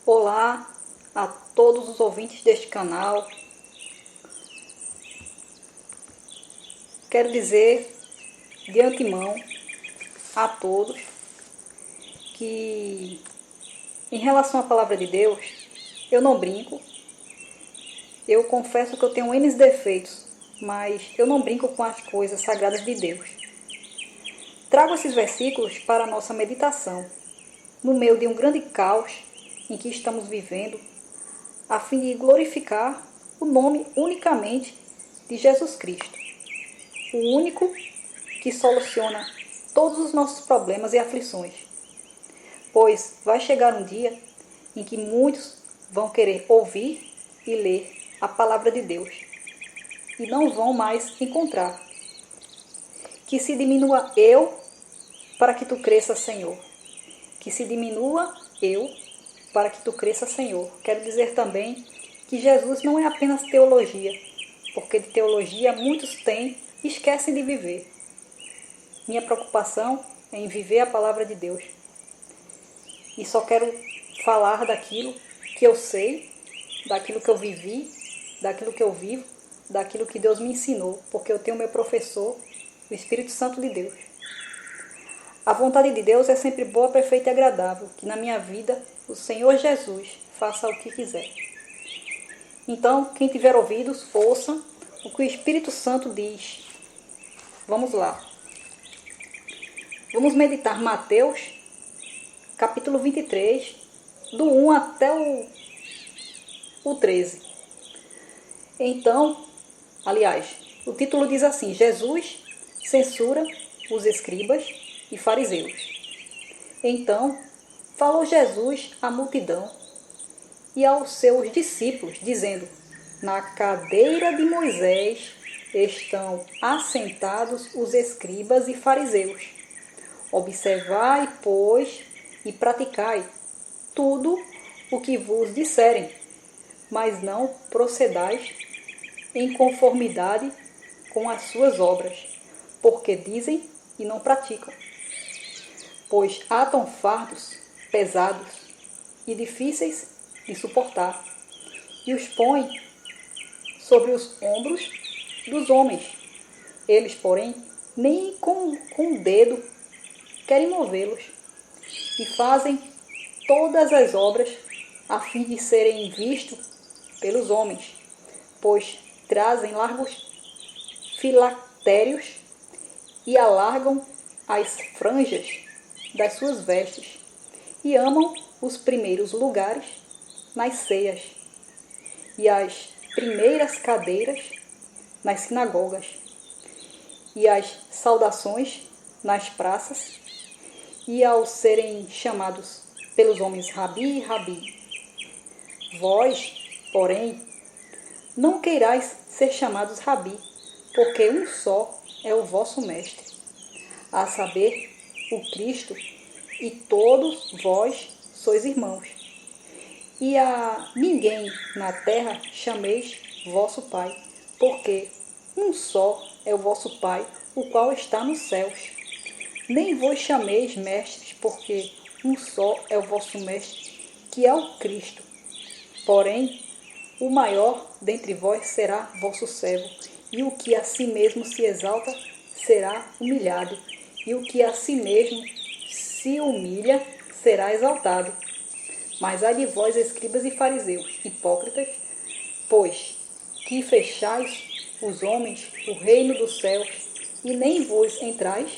Olá a todos os ouvintes deste canal. Quero dizer de antemão a todos que, em relação à palavra de Deus, eu não brinco. Eu confesso que eu tenho N defeitos, mas eu não brinco com as coisas sagradas de Deus. Trago esses versículos para a nossa meditação, no meio de um grande caos em que estamos vivendo, a fim de glorificar o nome unicamente de Jesus Cristo, o único que soluciona todos os nossos problemas e aflições. Pois vai chegar um dia em que muitos vão querer ouvir e ler a palavra de Deus e não vão mais encontrar. Que se diminua eu para que tu cresça, Senhor. Que se diminua eu para que tu cresça, Senhor. Quero dizer também que Jesus não é apenas teologia, porque de teologia muitos têm e esquecem de viver. Minha preocupação é em viver a palavra de Deus. E só quero falar daquilo que eu sei, daquilo que eu vivi, daquilo que eu vivo, daquilo que Deus me ensinou, porque eu tenho meu professor, o Espírito Santo de Deus. A vontade de Deus é sempre boa, perfeita e agradável, que na minha vida o Senhor Jesus faça o que quiser. Então, quem tiver ouvidos, ouça o que o Espírito Santo diz. Vamos lá. Vamos meditar Mateus, capítulo 23, do 1 até o 13. Então, aliás, o título diz assim: Jesus censura os escribas e fariseus. Então, falou Jesus à multidão e aos seus discípulos, dizendo: na cadeira de Moisés estão assentados os escribas e fariseus. Observai, pois, e praticai tudo o que vos disserem, mas não procedais em conformidade com as suas obras, porque dizem e não praticam. Pois atam fardos pesados e difíceis de suportar, e os põem sobre os ombros dos homens. Eles, porém, nem com o dedo querem movê-los, e fazem todas as obras a fim de serem vistos pelos homens, pois trazem largos filactérios e alargam as franjas das suas vestes, e amam os primeiros lugares nas ceias, e as primeiras cadeiras nas sinagogas, e as saudações nas praças, e ao serem chamados pelos homens Rabi, Rabi. Vós, porém, não queirais ser chamados Rabi, porque um só é o vosso mestre, a saber, o Cristo, e todos vós sois irmãos. E a ninguém na terra chameis vosso Pai, porque um só é o vosso Pai, o qual está nos céus. Nem vos chameis mestres, porque um só é o vosso mestre, que é o Cristo. Porém, o maior dentre vós será vosso servo, e o que a si mesmo se exalta será humilhado, e o que a si mesmo se humilha será exaltado. Mas ai de vós, escribas e fariseus, hipócritas, pois que fechais os homens o reino dos céus, e nem vos entrais,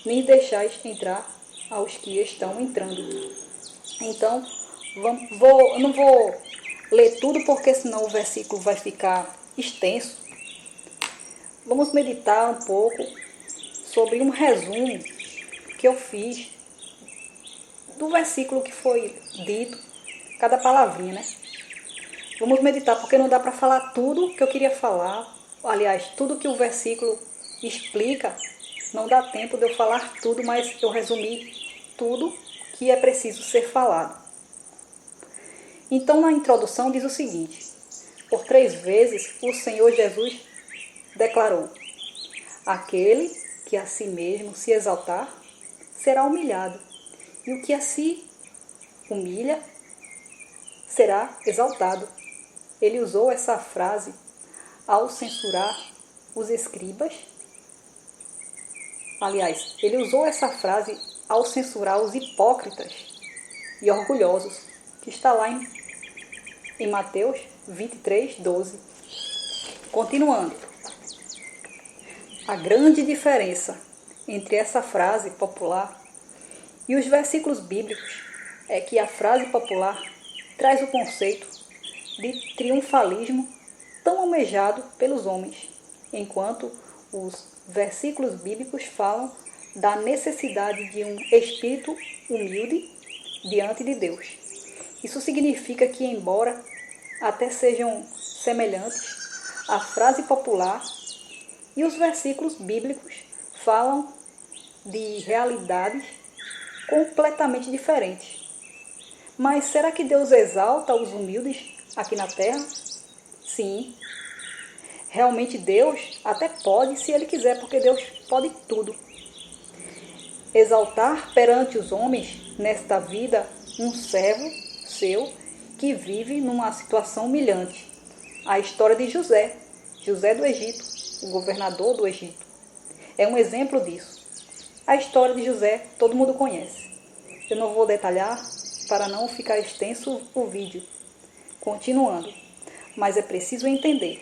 nem deixais entrar aos que estão entrando. Então, eu não vou ler tudo, porque senão o versículo vai ficar extenso. Vamos meditar um pouco sobre um resumo que eu fiz do versículo que foi dito, cada palavrinha, né? Vamos meditar, porque não dá para falar tudo que eu queria falar. Aliás, tudo que o versículo explica, não dá tempo de eu falar tudo, mas eu resumi tudo que é preciso ser falado. Então, na introdução diz o seguinte: por 3 vezes o Senhor Jesus declarou: aquele que a si mesmo se exaltar será humilhado, e o que a si humilha será exaltado. Ele usou essa frase ao censurar os escribas. Aliás, ele usou essa frase ao censurar os hipócritas e orgulhosos, que está lá em Mateus 23, 12. Continuando. A grande diferença entre essa frase popular e os versículos bíblicos é que a frase popular traz o conceito de triunfalismo tão almejado pelos homens, enquanto os versículos bíblicos falam da necessidade de um espírito humilde diante de Deus. Isso significa que, embora até sejam semelhantes, a frase popular e os versículos bíblicos falam de realidades completamente diferentes. Mas será que Deus exalta os humildes aqui na terra? Sim. Realmente Deus até pode, se Ele quiser, porque Deus pode tudo. Exaltar perante os homens, nesta vida, um servo seu que vive numa situação humilhante. A história de José do Egito, o governador do Egito, é um exemplo disso. A história de José todo mundo conhece. Eu não vou detalhar para não ficar extenso o vídeo. Continuando, mas é preciso entender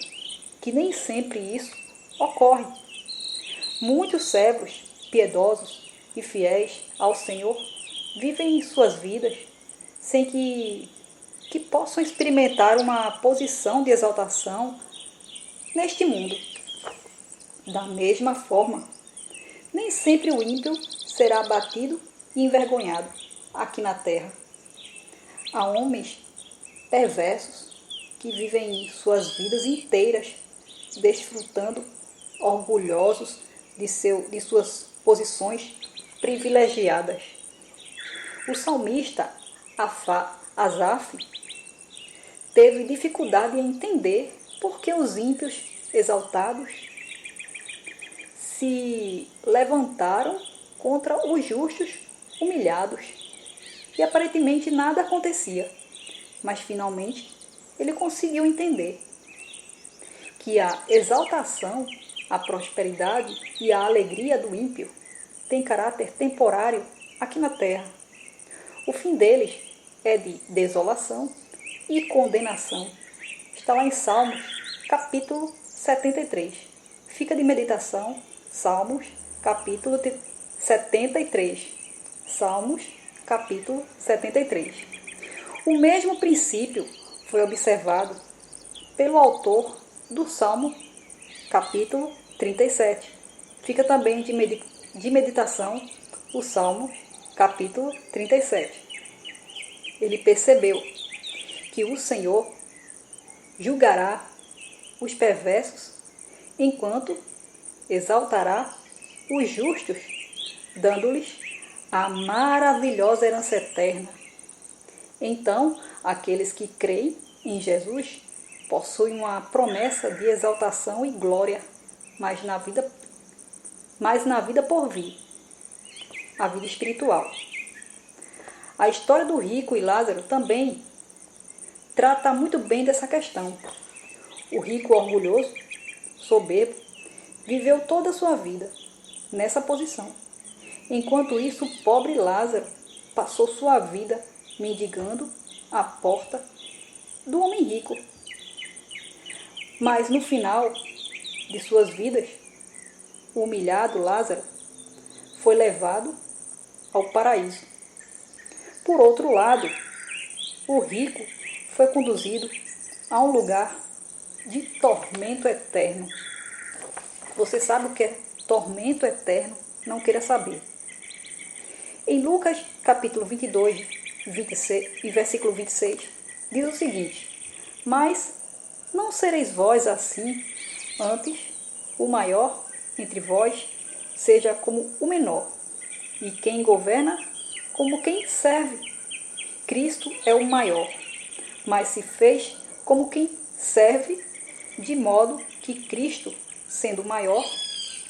que nem sempre isso ocorre. Muitos servos piedosos e fiéis ao Senhor vivem suas vidas sem que possam experimentar uma posição de exaltação neste mundo. Da mesma forma, nem sempre o ímpio será abatido e envergonhado aqui na terra. Há homens perversos que vivem suas vidas inteiras desfrutando, orgulhosos de suas posições privilegiadas. O salmista Asaf teve dificuldade em entender por que os ímpios exaltados se levantaram contra os justos humilhados e aparentemente nada acontecia. Mas finalmente ele conseguiu entender que a exaltação, a prosperidade e a alegria do ímpio têm caráter temporário aqui na terra. O fim deles é de desolação e condenação. Está lá em Salmos, capítulo 73. Fica de meditação, Salmos, capítulo 73. Salmos, capítulo 73. O mesmo princípio foi observado pelo autor do Salmo, capítulo 37. Fica também de meditação o Salmo, capítulo 37. Ele percebeu que o Senhor julgará os perversos, enquanto exaltará os justos, dando-lhes a maravilhosa herança eterna. Então, aqueles que creem em Jesus possuem uma promessa de exaltação e glória, mas na vida por vir, a vida espiritual. A história do rico e Lázaro também trata muito bem dessa questão. O rico orgulhoso, soberbo, viveu toda a sua vida nessa posição. Enquanto isso, o pobre Lázaro passou sua vida mendigando à porta do homem rico. Mas no final de suas vidas, o humilhado Lázaro foi levado ao paraíso. Por outro lado, o rico foi conduzido a um lugar de tormento eterno. Você sabe o que é tormento eterno? Não queira saber. Em Lucas, capítulo 22, 26 e versículo 26, diz o seguinte: mas não sereis vós assim, antes o maior entre vós seja como o menor, e quem governa como quem serve. Cristo é o maior, mas se fez como quem serve, de modo que Cristo, sendo maior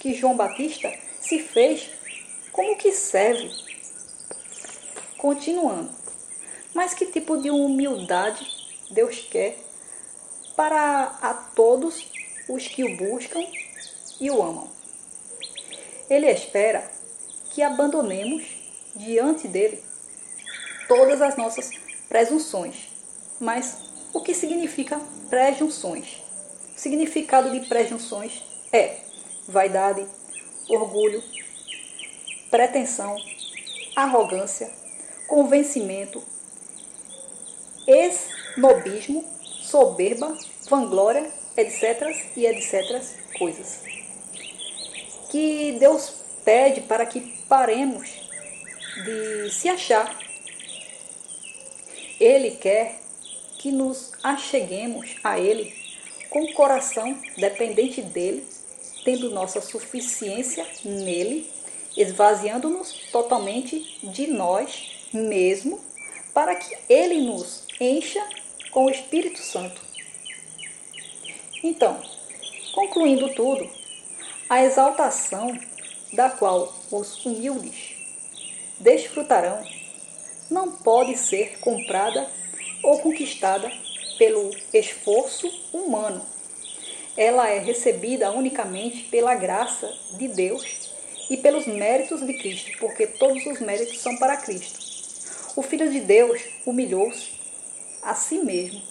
que João Batista, se fez como que serve. Continuando, Mas que tipo de humildade Deus quer para a todos os que o buscam e o amam? Ele espera que abandonemos diante dele todas as nossas presunções. Mas o que significa presunções? O significado de presunções é vaidade, orgulho, pretensão, arrogância, convencimento, esnobismo, soberba, vanglória, etc. e etc. coisas. Que Deus pede para que paremos de se achar. Ele quer que nos acheguemos a Ele com o coração dependente dEle, tendo nossa suficiência nele, esvaziando-nos totalmente de nós mesmos, para que Ele nos encha com o Espírito Santo. Então, concluindo tudo, a exaltação da qual os humildes desfrutarão não pode ser comprada ou conquistada pelo esforço humano. Ela é recebida unicamente pela graça de Deus e pelos méritos de Cristo, porque todos os méritos são para Cristo. O Filho de Deus humilhou-se a si mesmo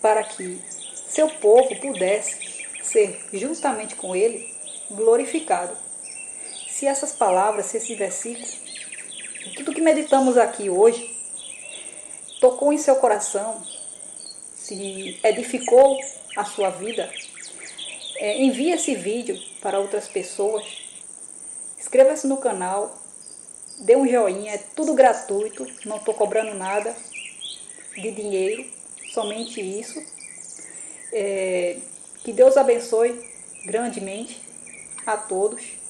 para que seu povo pudesse ser, juntamente com ele, glorificado. Se essas palavras, se esse versículo, tudo que meditamos aqui hoje, tocou em seu coração, se edificou a sua vida, envie esse vídeo para outras pessoas, inscreva-se no canal, dê um joinha, é tudo gratuito, não estou cobrando nada de dinheiro, somente isso. Que Deus abençoe grandemente a todos.